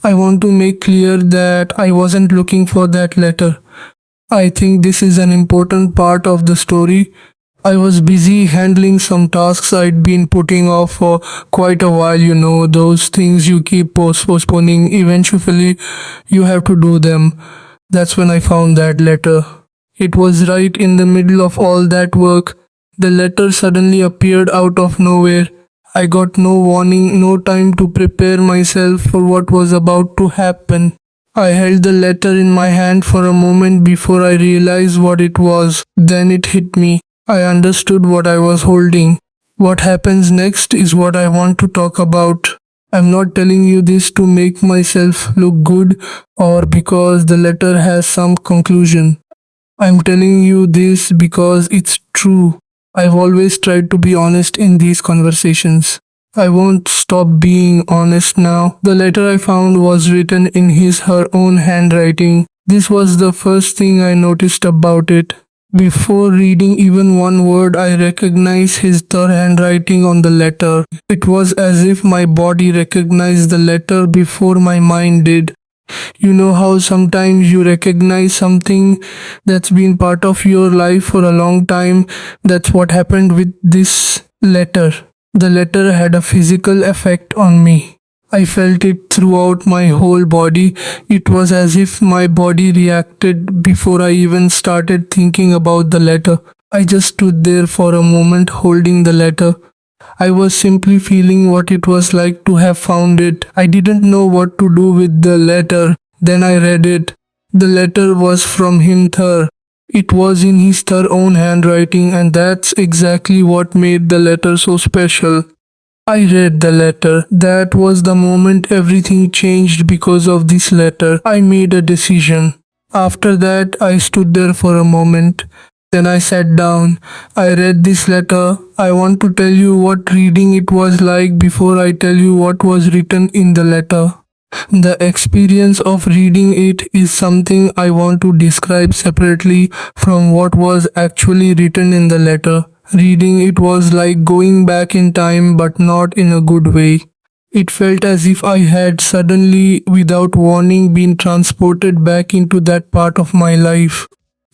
I want to make clear that I wasn't looking for that letter. I think this is an important part of the story. I was busy handling some tasks I'd been putting off for quite a while, those things you keep postponing. Eventually, you have to do them. That's when I found that letter. It was right in the middle of all that work. The letter suddenly appeared out of nowhere. I got no warning, no time to prepare myself for what was about to happen. I held the letter in my hand for a moment before I realized what it was. Then it hit me. I understood what I was holding. What happens next is what I want to talk about. I'm not telling you this to make myself look good or because the letter has some conclusion. I'm telling you this because it's true. I've always tried to be honest in these conversations. I won't stop being honest now. The letter I found was written in her own handwriting. This was the first thing I noticed about it. Before reading even one word, I recognized his third handwriting on the letter. It was as if my body recognized the letter before my mind did. You know how sometimes you recognize something that's been part of your life for a long time? That's what happened with this letter. The letter had a physical effect on me. I felt it throughout my whole body. It was as if my body reacted before I even started thinking about the letter. I just stood there for a moment holding the letter. I was simply feeling what it was like to have found it. I didn't know what to do with the letter. Then I read it. The letter was from him, Thur. It was in his Thur own handwriting, and that's exactly what made the letter so special. I read the letter. That was the moment everything changed because of this letter. I made a decision. After that, I stood there for a moment. Then I sat down. I read this letter. I want to tell you what reading it was like before I tell you what was written in the letter. The experience of reading it is something I want to describe separately from what was actually written in the letter. Reading it was like going back in time, but not in a good way. It felt as if I had suddenly, without warning, been transported back into that part of my life.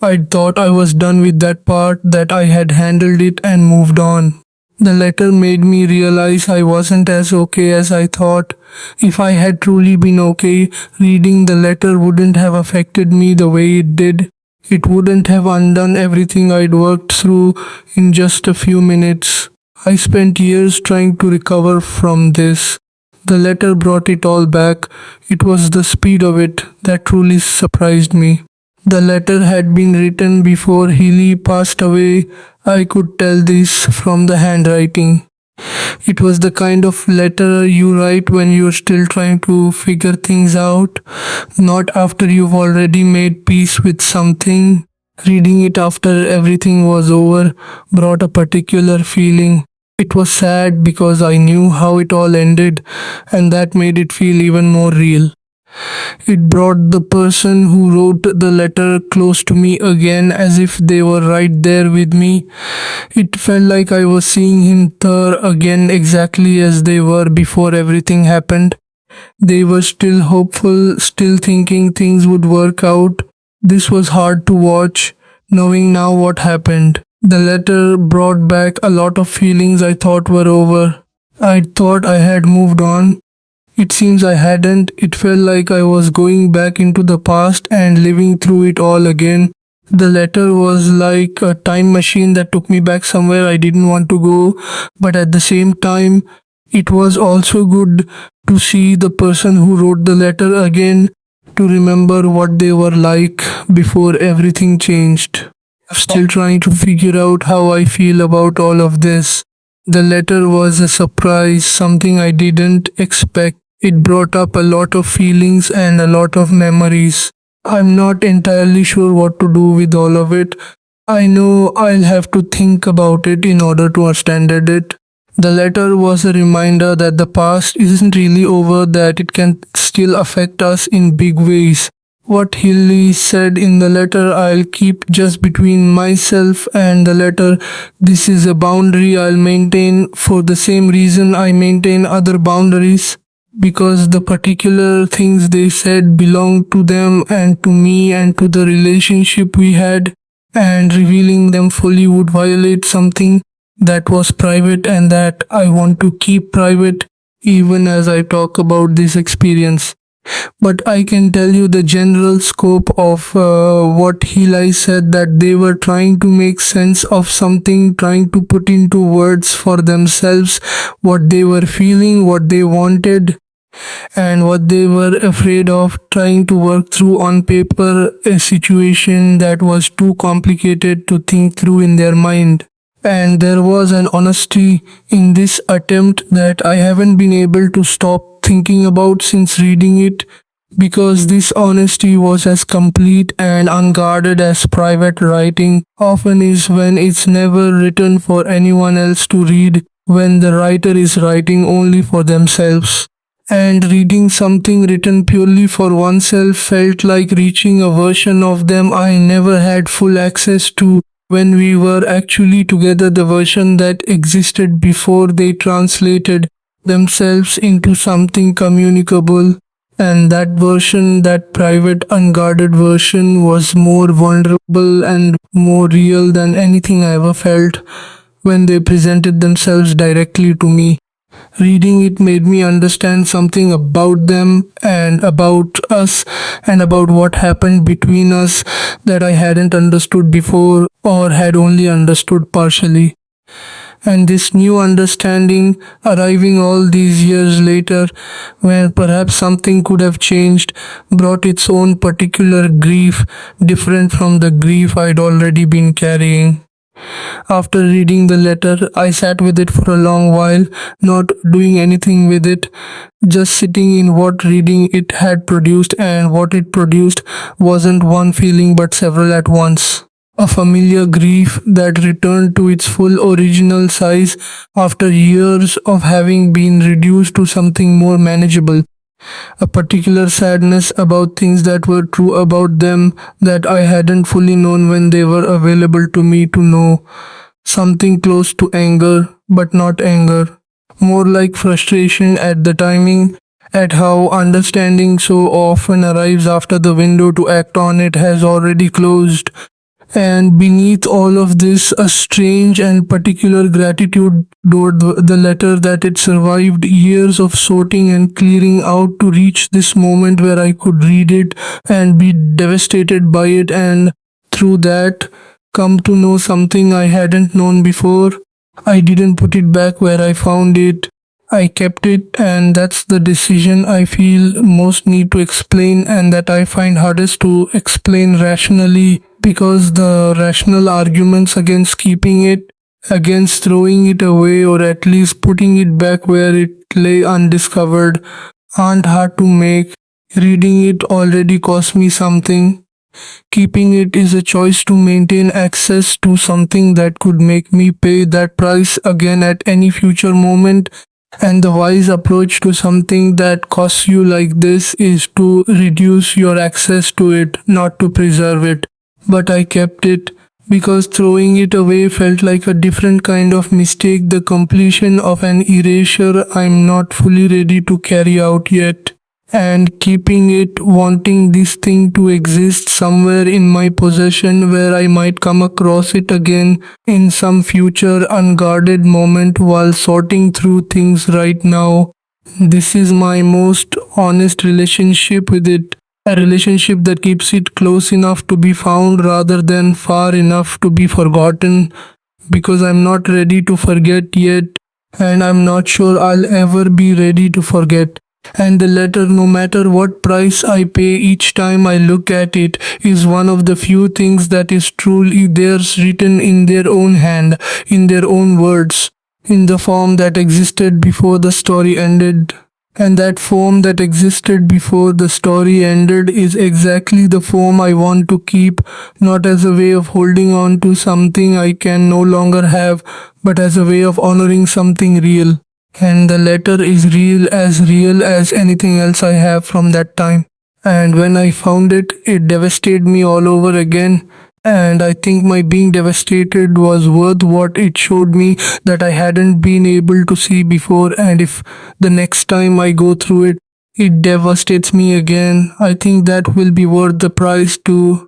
I thought I was done with that part, that I had handled it and moved on. The letter made me realize I wasn't as okay as I thought. If I had truly been okay, reading the letter wouldn't have affected me the way it did. It wouldn't have undone everything I'd worked through in just a few minutes. I spent years trying to recover from this. The letter brought it all back. It was the speed of it that truly surprised me. The letter had been written before Healy passed away. I could tell this from the handwriting. It was the kind of letter you write when you're still trying to figure things out, not after you've already made peace with something. Reading it after everything was over brought a particular feeling. It was sad because I knew how it all ended, and that made it feel even more real. It brought the person who wrote the letter close to me again, as if they were right there with me. It felt like I was seeing him there again, exactly as they were before everything happened. They were still hopeful, still thinking things would work out. This was hard to watch, knowing now what happened. The letter brought back a lot of feelings I thought were over. I thought I had moved on. It seems I hadn't. It felt like I was going back into the past and living through it all again. The letter was like a time machine that took me back somewhere I didn't want to go, but at the same time, it was also good to see the person who wrote the letter again, to remember what they were like before everything changed. I'm still trying to figure out how I feel about all of this. The letter was a surprise, something I didn't expect. It brought up a lot of feelings and a lot of memories. I'm not entirely sure what to do with all of it. I know I'll have to think about it in order to understand it. The letter was a reminder that the past isn't really over, that it can still affect us in big ways. What Hilly said in the letter, I'll keep just between myself and the letter. This is a boundary I'll maintain for the same reason I maintain other boundaries. because the particular things they said belonged to them and to me and to the relationship we had, and revealing them fully would violate something that was private and that I want to keep private even as I talk about this experience. But I can tell you the general scope of what Heli said, that they were trying to make sense of something, trying to put into words for themselves what they were feeling, what they wanted, and what they were afraid of, trying to work through on paper a situation that was too complicated to think through in their mind. And there was an honesty in this attempt that I haven't been able to stop thinking about since reading it, because this honesty was as complete and unguarded as private writing often is when it's never written for anyone else to read, when the writer is writing only for themselves. And reading something written purely for oneself felt like reaching a version of them I never had full access to when we were actually together, the version that existed before they translated themselves into something communicable. And that version, that private, unguarded version, was more vulnerable and more real than anything I ever felt when they presented themselves directly to me. Reading it made me understand something about them and about us and about what happened between us that I hadn't understood before or had only understood partially. And this new understanding, arriving all these years later, where perhaps something could have changed, brought its own particular grief, different from the grief I'd already been carrying. After reading the letter, I sat with it for a long while, not doing anything with it, just sitting in what reading it had produced, and what it produced wasn't one feeling but several at once. A familiar grief that returned to its full original size after years of having been reduced to something more manageable. A particular sadness about things that were true about them that I hadn't fully known when they were available to me to know. Something close to anger, but not anger. More like frustration at the timing, at how understanding so often arrives after the window to act on it has already closed. And beneath all of this, a strange and particular gratitude toward the letter that it survived years of sorting and clearing out to reach this moment where I could read it and be devastated by it, and through that, come to know something I hadn't known before. I didn't put it back where I found it. I kept it, and that's the decision I feel most need to explain, and that I find hardest to explain rationally, because the rational arguments against keeping it, against throwing it away, or at least putting it back where it lay undiscovered, aren't hard to make. Reading it already cost me something. Keeping it is a choice to maintain access to something that could make me pay that price again at any future moment. And the wise approach to something that costs you like this is to reduce your access to it, not to preserve it. But I kept it because throwing it away felt like a different kind of mistake, the completion of an erasure I'm not fully ready to carry out yet. And keeping it, wanting this thing to exist somewhere in my possession where I might come across it again in some future unguarded moment while sorting through things right now. This is my most honest relationship with it. A relationship that keeps it close enough to be found rather than far enough to be forgotten, because I'm not ready to forget yet, and I'm not sure I'll ever be ready to forget. And the letter, no matter what price I pay each time I look at it, is one of the few things that is truly theirs, written in their own hand, in their own words, in the form that existed before the story ended. And that form that existed before the story ended is exactly the form I want to keep, not as a way of holding on to something I can no longer have, but as a way of honoring something real. And the letter is real as anything else I have from that time. And when I found it, it devastated me all over again. And I think my being devastated was worth what it showed me that I hadn't been able to see before. And if the next time I go through it, it devastates me again, I think that will be worth the price too.